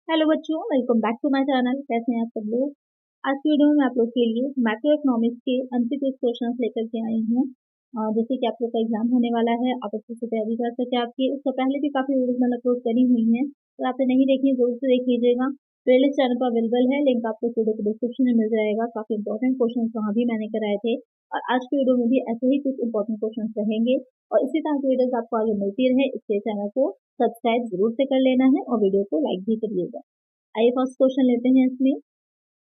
Hello बच्चों, welcome back to my channel. कैसे हैं आप सब लोग। आज की वीडियो में मैं आप लोग के लिए मैक्रो इकोनॉमिक्स के एमसीक्यू क्वेश्चंस लेकर के आई हूँ। जैसे कि आप लोग का एग्जाम होने वाला है, आप अच्छे से तैयारी कर सके आपकी। उससे पहले भी काफी वीडियोस मैंने अपलोड करी हुई हैं, तो आपने नहीं देखी जरूर से देख लीजिएगा। प्लेलिस्ट चैनल पर अवेलेबल है, लिंक आपको वीडियो के डिस्क्रिप्शन में मिल जाएगा। काफी इंपॉर्टेंट क्वेश्चन वहाँ भी मैंने कराए थे, और आज की वीडियो में भी ऐसे ही कुछ इंपॉर्टेंट क्वेश्चन रहेंगे। और इसी तरह की वीडियोस आपको आगे मिलती रहे, इसलिए चैनल को सब्सक्राइब जरूर से कर लेना है और वीडियो को लाइक भी करिएगा। आइए फर्स्ट क्वेश्चन लेते हैं इसमें।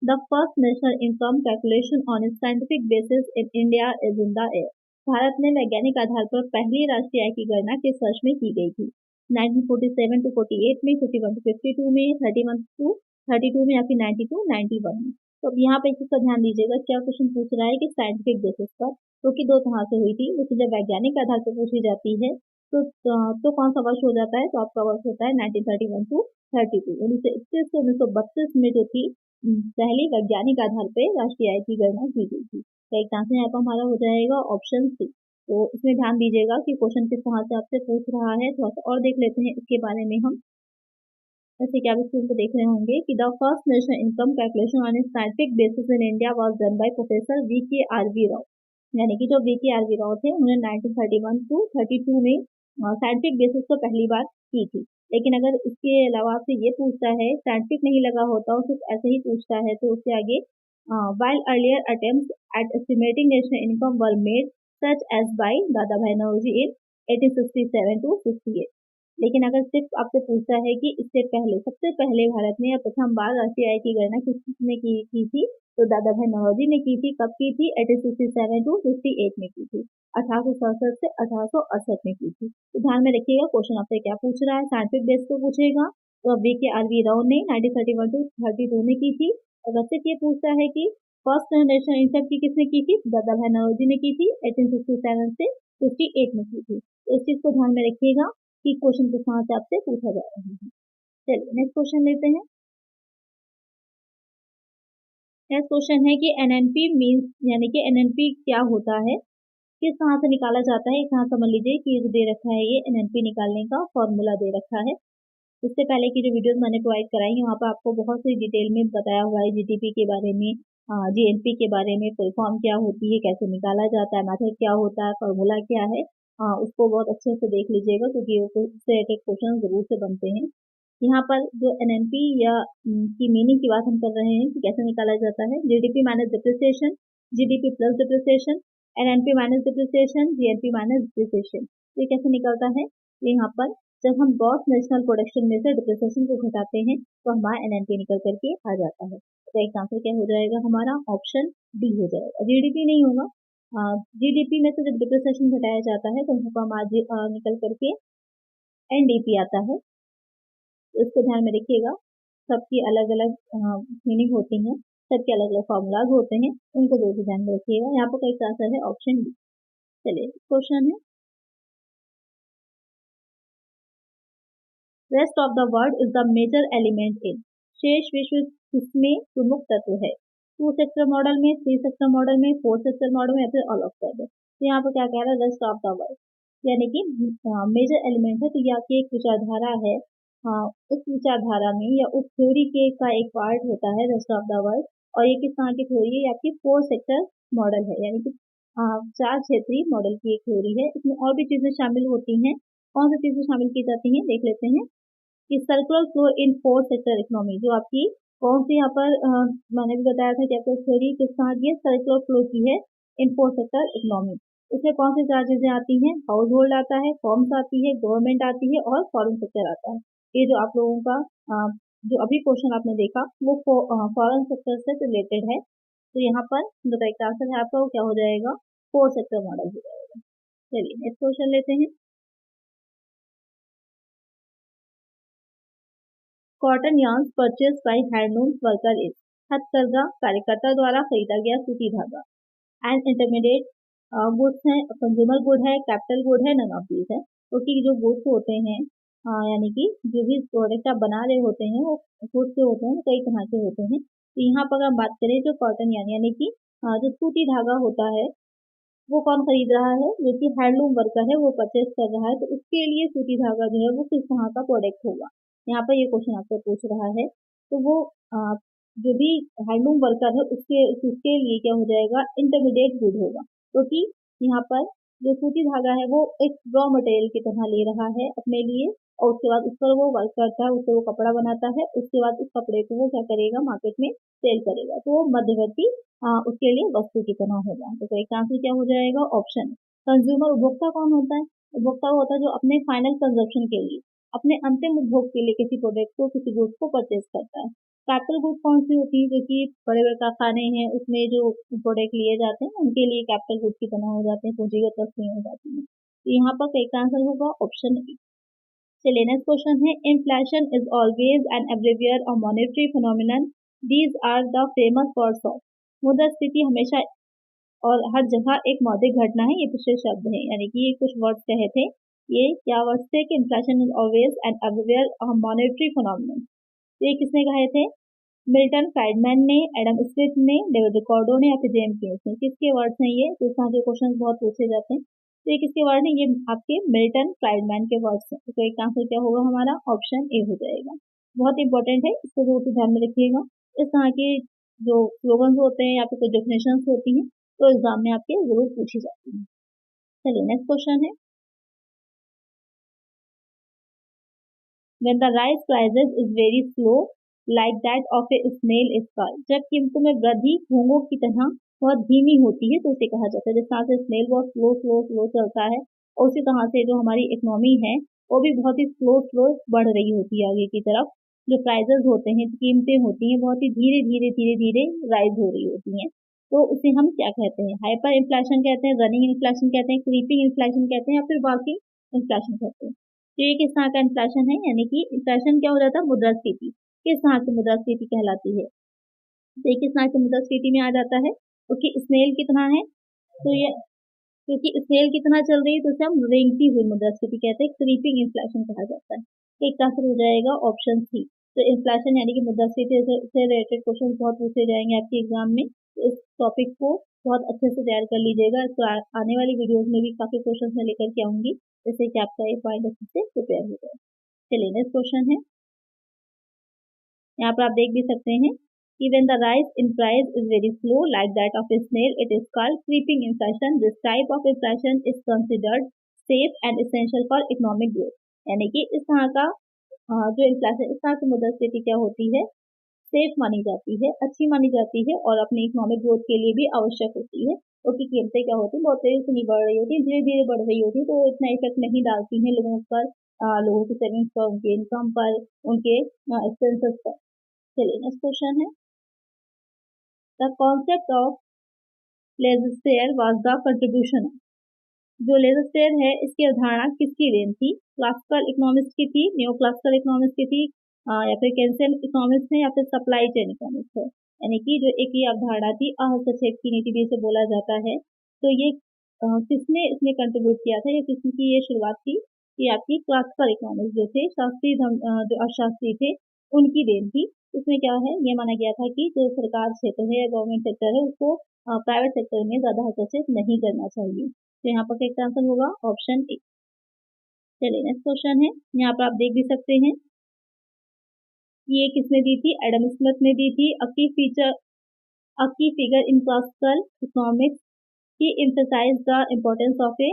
The first national income calculation on A scientific basis in India is in the air. Bharat में वैज्ञानिक आधार पर पहली राष्ट्रीय आय की गणना किस वर्ष में की गई थी? 1947 टू 48 में, 51 टू 52 में, 31 टू 32 में, या फिर 90 टू 91 में। तो अब यहाँ पे इस चीज का ध्यान दीजिएगा, क्या क्वेश्चन पूछ रहा है कि साइंटिफिक बेसिस पर, क्योंकि दो तरह से हुई थी। जैसे जब वैज्ञानिक आधार पर पूछी जाती है तो कौन सा वर्ष हो जाता है? तो आपका वर्ष होता है 1931 टू 32। 1931 से 1932 में जो थी पहली वैज्ञानिक आधार पे राष्ट्रीय आय की गणना की गई थी। तो एक आंसर यहाँ पर हमारा हो जाएगा ऑप्शन सी। तो इसमें ध्यान दीजिएगा कि क्वेश्चन किस तरह से आपसे पूछ रहा है। थोड़ा सा और देख लेते हैं इसके बारे में हम। जैसे कि आप स्क्रीन पर देख रहे होंगे कि the first national income calculation on A scientific basis in India was done by professor VKRV Rao. यानी कि जो VKRV राव थे, उन्होंने 1931 टू 32 में साइंटिफिक बेसिस पर पहली बार की थी। लेकिन अगर इसके अलावा आपसे ये पूछता है, साइंटिफिक नहीं लगा होता और सिर्फ ऐसे ही पूछता है, तो उसके आगे while earlier attempts at estimating national income were made such as by दादा भाई नौरोजी in 1867 to 68। लेकिन अगर सिर्फ आपसे पूछता है कि इससे पहले, सबसे पहले भारत में प्रथम बार राष्ट्रीय आय की गणना किसने की थी, तो दादा भाई नौरोजी ने की थी। कब की थी? 1867 टू 58 में की थी। 1867 से 1868 में की थी। तो ध्यान में रखिएगा क्वेश्चन आपसे क्या पूछ रहा है। साइंटिफिक बेस पे पूछेगा तो VKRV राव ने 1931 टू 32 में की थी। अगर सिर्फ ये पूछता है कि फर्स्ट नेशनल इनकम की किसने की थी, दादा भाई नौरोजी ने की थी 1867 से 58 में की थी। तो इस चीज को ध्यान में रखिएगा कि क्वेश्चन किस तरह से आपसे पूछा जा रहा है। चलिए नेक्स्ट क्वेश्चन लेते हैं। नेक्स्ट क्वेश्चन है कि एनएनपी मींस, यानी कि एनएनपी क्या होता है, किस तरह से निकाला जाता है। इस तरह समझ लीजिए कि जो दे रखा है, ये एनएनपी निकालने का फॉर्मूला दे रखा है। इससे पहले की जो वीडियोस मैंने प्रोवाइड कराई है, वहाँ पर आपको बहुत सी डिटेल में बताया हुआ है जीडीपी के बारे में, जीएनपी के बारे में, फुल फॉर्म क्या होती है, कैसे निकाला जाता है, मेथड क्या होता है, फॉर्मूला क्या है। उसको बहुत अच्छे से देख लीजिएगा, क्योंकि उससे रिलेटेड क्वेश्चन जरूर से बनते हैं। यहाँ पर जो एनएनपी या की मीनिंग की बात हम कर रहे हैं कि कैसे निकाला जाता है। GDP minus depreciation, GDP plus depreciation, NNP minus depreciation, GNP minus depreciation. ये कैसे निकलता है? यहाँ पर जब हम ग्रॉस नेशनल प्रोडक्शन में से डिप्रिसिएशन को घटाते हैं, तो हमारा एनएनपी निकल करके आ जाता है। तो एक आंसर क्या हो जाएगा हमारा? ऑप्शन डी हो जाएगा। जीडीपी नहीं होगा। जीडीपी में से जब डिप्रिसिएशन घटाया जाता है, तो हमारा निकल करके एनडीपी आता है। इसको ध्यान में रखिएगा, सबकी अलग अलग मीनिंग होती है, सबके अलग अलग फॉर्मूलाज होते हैं, उनको जरूर से ध्यान में रखिएगा। यहाँ पर कई आंसर है ऑप्शन डी। चलिए क्वेश्चन है, rest of the world is the major element in. शेष विश्व किसमें प्रमुख तत्व है? 2 सेक्टर मॉडल में, 3 सेक्टर मॉडल में, 4 सेक्टर मॉडल में, या फिर ऑल ऑफ द अबव। तो यहाँ पर क्या कह रहा है? रेस्ट ऑफ द वर्ल्ड, यानी कि मेजर एलिमेंट है, तो ये आपकी एक विचारधारा है। उस विचारधारा में या उस थ्योरी के का एक पार्ट होता है रेस्ट ऑफ द वर्ल्ड। और ये किस तरह की थ्योरी है? आपकी 4 सेक्टर मॉडल है, यानी कि 4 क्षेत्रीय मॉडल की एक थ्योरी है। इसमें और भी चीजें शामिल होती हैं। कौन सी चीजें शामिल की जाती हैं, देख लेते हैं। कि circular flow in 4 sector economy, जो आपकी कौन सी यहाँ पर मैंने भी बताया था कि आपको थ्योरी किस तरह की है, सर्कुलर फ्लो की है इन 4 सेक्टर इकोनॉमी। इसमें कौन सी 4 चीजें आती हैं? हाउस होल्ड आता है, फॉर्म्स आती है, गवर्नमेंट आती है, और फॉरेन सेक्टर आता है। ये जो आप लोगों का जो अभी क्वेश्चन आपने देखा, वो फॉरेन सेक्टर से रिलेटेड है। तो यहाँ पर जो करेक्ट आंसर है आपका, वो क्या हो जाएगा? 4 सेक्टर मॉडल हो जाएगा। चलिए नेक्स्ट क्वेश्चन लेते हैं। Cotton yarns purchased by handloom worker is, हथकरघा कार्यकर्ता द्वारा खरीदा गया सूती धागा। एंड इंटरमीडिएट गुड्स है, कंज्यूमर गुड है, कैपिटल गुड है, नन ऑफ दीज है। क्योंकि जो गुड्स होते हैं, यानी कि जो भी प्रोडक्ट आप बना रहे होते हैं, वो गुड्स जो होते हैं कई तरह के होते हैं। तो यहाँ पर हम बात करें जो कॉटन यानी कि जो सूती धागा होता है, वो कौन खरीद रहा है? जो कि हैंडलूम वर्कर है, वो परचेस कर रहा है। तो उसके लिए सूती धागा जो है वो किस तरह का प्रोडक्ट होगा? यहाँ पर ये क्वेश्चन आपसे पूछ रहा है, तो वो जो भी हैंडलूम वर्कर है उसके लिए क्या हो जाएगा, इंटरमीडिएट गुड होगा, क्योंकि यहाँ पर जो सूती धागा है वो एक रॉ मटेरियल की तरह ले रहा है अपने लिए, और उसके बाद उस पर वो वर्क करता है, उससे वो कपड़ा बनाता है, उसके बाद उस कपड़े को वो क्या करेगा, मार्केट में सेल करेगा, तो वो मध्यवर्ती उसके लिए वस्तु की तरह होगा। तो एक आंसर क्या हो जाएगा, ऑप्शन। कंज्यूमर उपभोक्ता कौन होता है, उपभोक्ता होता है जो अपने फाइनल कंजप्शन के लिए, अपने अंतिम उपभोग के लिए किसी प्रोडक्ट को, किसी गुड्स को परचेज करता है। कैपिटल गुड्स कौन सी होती है, जो कि बड़े बड़े कारखाने हैं उसमें जो प्रोडक्ट लिए जाते हैं उनके लिए कैपिटल गुड्स की तरह हो जाते हैं, पूंजीगत वस्तुएं हो जाती हैं। तो यहाँ पर एक आंसर होगा ऑप्शन ए। चलिए नेक्स्ट क्वेश्चन है, inflation is always an everywhere a monetary phenomenon, these are the famous words of. मुद्रास्फीति हमेशा और हर जगह एक मौद्रिक घटना है, ये पिछले शब्द है, यानी कि ये कुछ वर्ड्स कहे थे, ये क्या वर्ड्स थे कि inflation is always and everywhere a monetary phenomenon. ये किसने कहे थे, मिल्टन फ्राइडमैन ने, एडम स्मिथ ने, डेविड रिकॉर्डो ने या फिर जेम्स केन्स ने। किसके वर्ड्स हैं ये, तो इस तरह के क्वेश्चन बहुत पूछे जाते हैं। तो ये किसके वर्ड हैं, ये आपके मिल्टन फ्राइडमैन के वर्ड्स हैं। तो एक आंसर क्या होगा हमारा, ऑप्शन ए हो जाएगा। बहुत इंपॉर्टेंट है, इसको जरूर से ध्यान में रखिएगा। इस तरह के जो स्लोगन होते हैं या फिर कोई डेफिनेशन होती हैं तो एग्जाम में आपके जरूर पूछी जाती है। चलिए नेक्स्ट क्वेश्चन है, when the rise prices is very slow like that of a snail is called। जब कीमतों में वृद्धि घोंघों की तरह बहुत धीमी होती है तो उसे कहा जाता है। जिस तरह से स्नेल बहुत स्लो स्लो स्लो चलता है, और उसी तरह से जो हमारी इकोनॉमी है वो भी बहुत ही स्लो स्लो बढ़ रही होती है आगे की तरफ। जो प्राइजेस होते हैं, कीमतें होती हैं, बहुत ही धीरे धीरे धीरे धीरे राइज हो रही होती हैं। तो उसे हम क्या कहते हैं, हाइपर इन्फ्लेशन कहते हैं, रनिंग इन्फ्लेशन कहते हैं, क्रीपिंग इन्फ्लेशन कहते हैं, या फिर वॉकिंग इन्फ्लेशन कहते हैं। तो ये किस तरह का इन्फ्लेशन है, यानी कि इन्फ्लेशन क्या हो जाता है, मुद्रास्फीति। किस तरह की मुद्रास्फीति कहलाती है, तो ये किस तरह की मुद्रास्फीति में आ जाता है, क्योंकि स्नेल कितना है, तो ये क्योंकि स्नेल कितना चल रही है तो उसे हम रेंगती हुई मुद्रास्फीति कहते हैं, क्रीपिंग इन्फ्लेशन कहा जाता है। एक आंसर हो जाएगा ऑप्शन सी। तो इन्फ्लेशन यानी कि मुद्रास्फीति से रिलेटेड क्वेश्चन बहुत पूछे जाएंगे आपके एग्जाम में, तो इस टॉपिक को बहुत अच्छे से तैयार कर लीजिएगा। इसको आने वाली वीडियोज में भी काफी क्वेश्चन में लेकर के आऊंगी, जैसे कि आपका ये पॉइंट अच्छे से प्रिपेयर हो जाए। चलिए नेक्स्ट क्वेश्चन है, यहाँ पर आप देख भी सकते हैं कि when the rise in price is very slow like that of a snail, it is called creeping inflation. This type of inflation is considered safe and essential for economic growth। यानी कि इस तरह का जो इन्फ्लेशन, इस तरह की मुद्रास्फीति क्या होती है, सेफ मानी जाती है, अच्छी मानी जाती है, और अपनी इकोनॉमिक ग्रोथ के लिए भी आवश्यक होती है, क्योंकि कीमतें क्या होती है, बहुत तेजी से नहीं बढ़ रही होती, धीरे धीरे बढ़ रही होती है, तो इतना इफेक्ट नहीं डालती है लोगों पर, लोगों की सेविंग्स पर, उनके इनकम पर, उनके एक्सपेंसेस पर। चलिए नेक्स्ट क्वेश्चन है, the concept of leisure was the contribution. जो लेजर है इसकी अवधारणा किसकी देन थी, क्लासिकल इकोनॉमिक्स की थी, न्यो क्लासिकल इकोनॉमिक्स की थी, या फिर केंसियन इकोनॉमिक्स है, या फिर सप्लाई चेन इकोनॉमिक्स है। यानी कि जो एक ही अवधारणा थी, हस्तक्षेप की नीति भी इसे बोला जाता है। तो ये किसने इसमें कंट्रीब्यूट किया था, या किसकी ये शुरुआत थी, कि आपकी क्लासिकल इकोनॉमिक्स जो थे, शास्त्रीय जो अर्थशास्त्री थे उनकी देन थी। इसमें क्या है, ये माना गया था कि जो सरकार क्षेत्र है या गवर्नमेंट सेक्टर है उसको प्राइवेट सेक्टर में ज्यादा हस्तक्षेप नहीं करना चाहिए। तो यहाँ पर करेक्ट आंसर होगा ऑप्शन ए। चलिए नेक्स्ट क्वेश्चन है, यहाँ पर आप देख भी सकते हैं ये किसने दी थी, एडम स्मिथ ने दी थी। अ की figure in classical economics, he emphasized the importance of a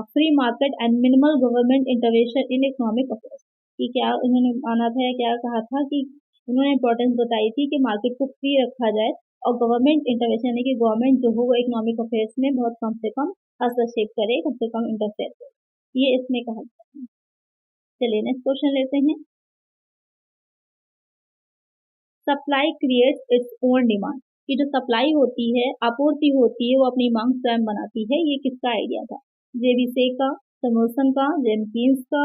free market and minimal government intervention in economic affairs। कि क्या उन्होंने माना था या क्या कहा था कि उन्होंने इंपॉर्टेंस बताई थी कि मार्केट को फ्री रखा जाए और गवर्नमेंट इंटरवेंशन यानी कि गवर्नमेंट जो हो वो इकोनॉमिक अफेयर्स में बहुत कम से कम हस्तक्षेप करे, कम से कम इंटरफेयर करे, ये इसमें कहा जाता है। चलिए नेक्स्ट क्वेश्चन लेते हैं, supply creates its own demand. कि जो सप्लाई होती है, आपूर्ति होती है, वो अपनी मांग स्वयं बनाती है, ये किसका आइडिया था, जेबीसे का, समुल्सन का, जेनकिंस का,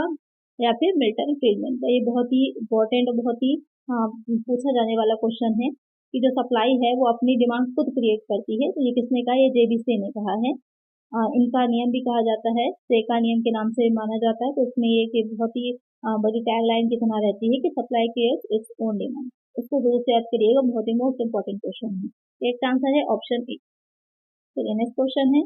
या फिर मिल्टन फ्रीडमैन का। ये बहुत ही इंपॉर्टेंट और बहुत ही पूछा जाने वाला क्वेश्चन है कि जो सप्लाई है वो अपनी डिमांड खुद क्रिएट करती है। तो ये किसने कहा, ये जेबीसे ने कहा है। इनका नियम भी कहा जाता है, सेका नियम के नाम से माना जाता है। तो इसमें ये कि बहुत ही बड़ी टैगलाइन की तरह रहती है कि supply creates its own demand. इसको जरूर से याद करिएगा, बहुत ही मोस्ट इंपॉर्टेंट क्वेश्चन है। एक आंसर है ऑप्शन ए। चलिए नेक्स्ट क्वेश्चन है,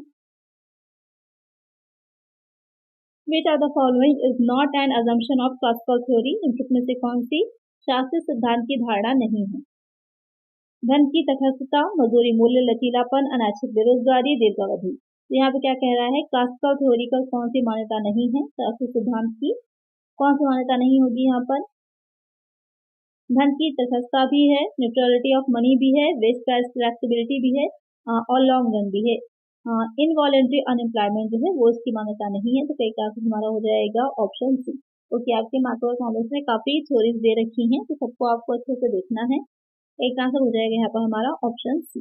which are the following is not an assumption of classical theory, इनमें से कौन सी शास्त्रीय सिद्धांत की धारणा नहीं है? धन की तटस्थता, मजदूरी मूल्य, लचीलापन, अनैच्छिक बेरोजगारी, दीर्घावधि। तो यहाँ पे क्या कह रहा है, क्लासिकल थ्योरी का कौन सी मान्यता नहीं है, शास्त्रीय सिद्धांत की कौन सी मान्यता नहीं होगी यहाँ पर? धन की तटस्थता भी है, न्यूट्रलिटी ऑफ मनी भी है, वेस्ट प्राइस फ्लेक्सिबिलिटी भी है और लॉन्ग रन भी है। इनवॉलेंट्री अनएम्प्लॉयमेंट जो है वो इसकी मान्यता नहीं है। तो कई का हमारा हो जाएगा ऑप्शन सी। ओके, आपके मैक्रोइकोनॉमिक्स में काफी थ्योरीज दे रखी हैं, तो सबको आपको अच्छे से देखना है। एक आंसर हो जाएगा यहाँ पर हमारा ऑप्शन सी।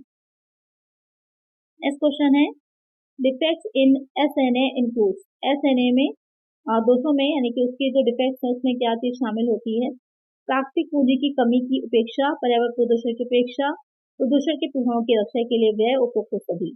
नेक्स्ट क्वेश्चन है, defects in SNA includes. SNA में 200 में यानी कि उसके जो डिफेक्ट्स है उसमें क्या चीज शामिल होती है? प्राकृतिक पूंजी की कमी की उपेक्षा, पर्यावरण प्रदूषण की उपेक्षा, प्रदूषण के प्रभावों की रक्षा के लिए व्यय, उपरोक्त सभी।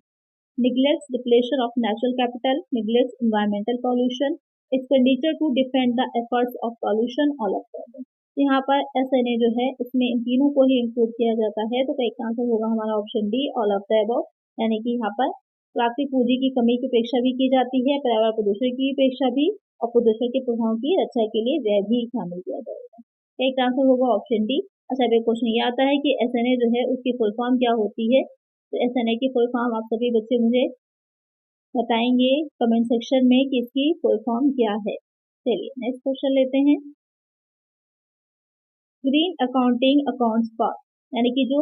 Neglects depletion of natural capital, neglects environmental pollution, expenditure to defend the efforts of pollution, all of that. यहाँ पर एसएनए जो है इसमें इन तीनों को ही इंक्लूड किया जाता है। तो एक आंसर होगा हमारा option D, all of the above. यानी कि यहाँ पर प्राकृतिक पूंजी की कमी की उपेक्षा भी की जाती है, पर्यावरण प्रदूषण की उपेक्षा भी, और प्रदूषण के प्रभावों की रक्षा के लिए व्यय भी शामिल किया जाएगा। एक आंसर होगा ऑप्शन डी। अच्छा, अभी क्वेश्चन ये आता है कि एसएनए जो है उसकी फुल फॉर्म क्या होती है? तो एसएनए की फुल फॉर्म आप सभी बच्चे मुझे बताएंगे कमेंट सेक्शन में कि इसकी फुल फॉर्म क्या है। चलिए नेक्स्ट क्वेश्चन लेते हैं। ग्रीन अकाउंटिंग अकाउंट्स फॉर, यानी कि जो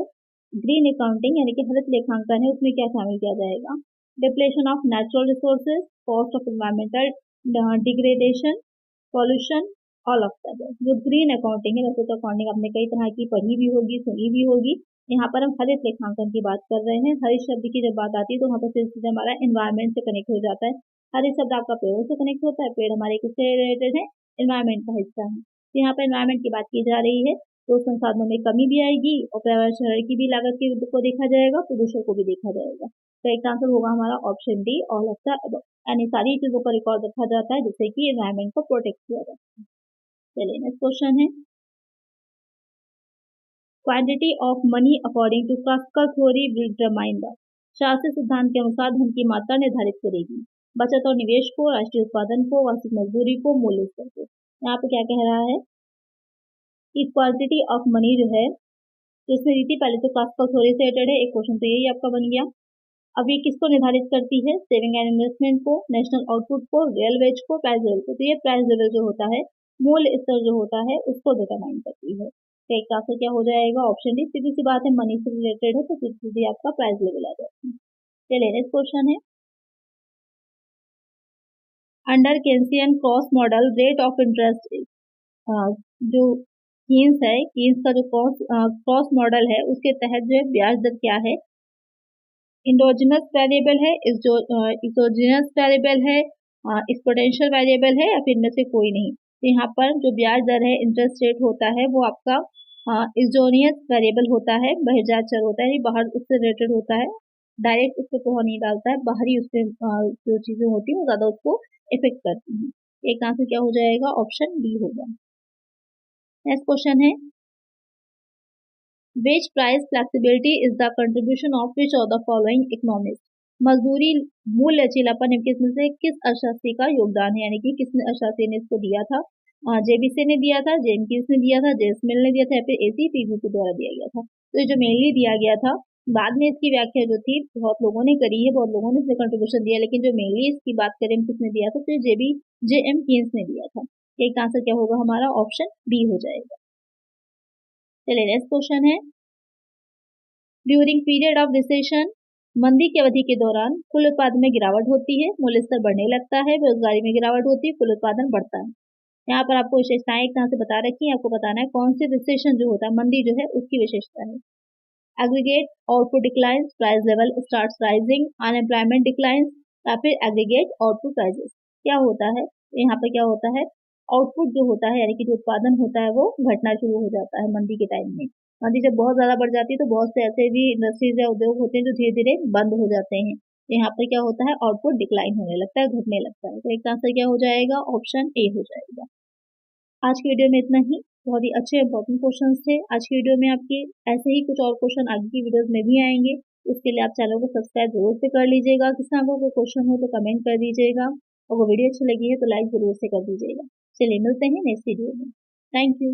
ग्रीन अकाउंटिंग यानी कि हरित लेखांकन है उसमें क्या शामिल किया जाएगा? Depletion of natural resources, cost of environmental degradation, pollution, all of that. जो ग्रीन अकाउंटिंग है, वैसे तो अकाउंटिंग आपने कई तरह की पढ़ी भी होगी, सुनी भी होगी। यहाँ पर हम हरित लेखांकन की बात कर रहे हैं। हरित शब्द की जब बात आती है तो वहाँ पर सीधे हमारा एनवायरमेंट से कनेक्ट हो जाता है। हरित शब्द आपका पेड़ों से कनेक्ट होता है, पेड़ हमारे किससे रिलेटेड है? एनवायरमेंट का हिस्सा है। तो यहाँ पर एनवायरमेंट की बात की जा रही है, तो संसाधनों में कमी भी आएगी और पर्यावरण शहर की भी लागत को देखा जाएगा, प्रदूषण को भी देखा जाएगा। तो एक आंसर होगा हमारा option D, all of the above. यानी सारी चीजों का रिकॉर्ड रखा जाता है जिससे कि एनवायरमेंट को प्रोटेक्ट किया जाता है। चलिए नेक्स्ट क्वेश्चन है, quantity of money according to classical theory will determine the. शास्त्रीय सिद्धांत के अनुसार धन की मात्रा निर्धारित करेगी बचत और निवेश को, राष्ट्रीय उत्पादन को, वार्षिक मजदूरी को, मूल्य स्तर को। यहाँ पे क्या कह रहा है कि क्वांटिटी ऑफ मनी जो है, तो इसमें रीति पहले तो क्लासिकल थ्योरी से रिलेटेड है। एक क्वेश्चन तो यही आपका बन गया। अब ये किसको निर्धारित करती है? सेविंग एंड इन्वेस्टमेंट को, नेशनल आउटपुट को, रियल वेज को, प्राइस लेवल को। तो ये प्राइस लेवल जो होता है, मूल्य स्तर जो होता है, उसको डिटरमाइन करती है। तो एक आंसर क्या हो जाएगा? Option D. सीधी सी बात है, मनी से रिलेटेड है तो सीधी आपका प्राइस लेवल आ जाता है। चलिए नेक्स्ट क्वेश्चन है, under Keynesian cross model rate of interest is. जो कीन्स है, कीन्स का जो क्रॉस मॉडल है उसके तहत जो है ब्याज दर क्या है? इंडोजिनस वेरिएबल है, एक्सोजिनस वेरिएबल है, एक्सपोनेंशियल वेरिएबल है, या फिर इनमें से कोई नहीं। तो यहाँ पर जो ब्याज दर है, इंटरेस्ट रेट होता है, वो आपका एक्सोजिनस वेरिएबल होता है, बहिर्जात चर होता है, बाहर उससे रिलेटेड होता है, डायरेक्ट उस पर प्रभाव नहीं डालता है, बाहरी उससे जो चीजें होती है वो ज्यादा उसको इफेक्ट करती है। एक आंसर क्या हो जाएगा? ऑप्शन डी होगा। नेक्स्ट क्वेश्चन है, Wage price flexibility is the contribution of which of the following economists? मजदूरी मूल लचीलापन किसमें से किस अर्थशास्त्री का योगदान है? यानी कि किसने अर्थशास्त्री ने इसको दिया था? जेबीसी ने दिया था, जेनकिंस ने दिया था, जेम्स मिल ने दिया था, या फिर एसी पीबीसी द्वारा दिया गया था? तो ये जो मेनली दिया गया था, बाद में इसकी व्याख्या जो थी बहुत लोगों ने करी है, बहुत लोगों ने इसमें कंट्रीब्यूशन दिया, लेकिन जो मेनली इसकी बात करें किसने दिया था, तो जेएम कीन्स ने दिया था। एक आंसर क्या होगा हमारा? ऑप्शन बी हो जाएगा। चलिए नेक्स्ट क्वेश्चन है, ड्यूरिंग पीरियड ऑफ रिसेशन, मंदी की अवधि के दौरान कुल उत्पादन में गिरावट होती है, मूल्य स्तर बढ़ने लगता है, बेरोजगारी में गिरावट होती है, कुल उत्पादन बढ़ता है। यहाँ पर आपको विशेषताएं एक तरह से बता रखी है, आपको बताना है कौन सी रिसेशन जो होता है, मंदी जो है उसकी विशेषता है। Aggregate output declines, price level starts rising, unemployment declines, या फिर एग्रीगेट आउटपुट राइजेस। क्या होता है यहाँ पर? क्या होता है? आउटपुट जो होता है यानी कि जो उत्पादन होता है वो घटना शुरू हो जाता है मंदी के टाइम में। मंदी जब बहुत ज्यादा बढ़ जाती है तो बहुत से ऐसे भी इंडस्ट्रीज या उद्योग होते हैं जो धीरे धीरे बंद हो जाते हैं। तो यहाँ पर क्या होता है? आउटपुट डिक्लाइन होने लगता है, घटने लगता है। तो एक आंसर क्या हो जाएगा? ऑप्शन ए हो जाएगा। आज की वीडियो में इतना ही। बहुत ही अच्छे इंपॉर्टेंट क्वेश्चंस थे आज की वीडियो में आपके। ऐसे ही कुछ और क्वेश्चन आगे की वीडियोस में भी आएंगे। उसके लिए आप चैनल को सब्सक्राइब जरूर से कर लीजिएगा। किसी आपको कोई क्वेश्चन हो तो कमेंट कर दीजिएगा। और वो वीडियो अच्छी लगी है तो लाइक ज़रूर से कर दीजिएगा। चलिए मिलते हैं नेक्स्ट वीडियो में। Thank you.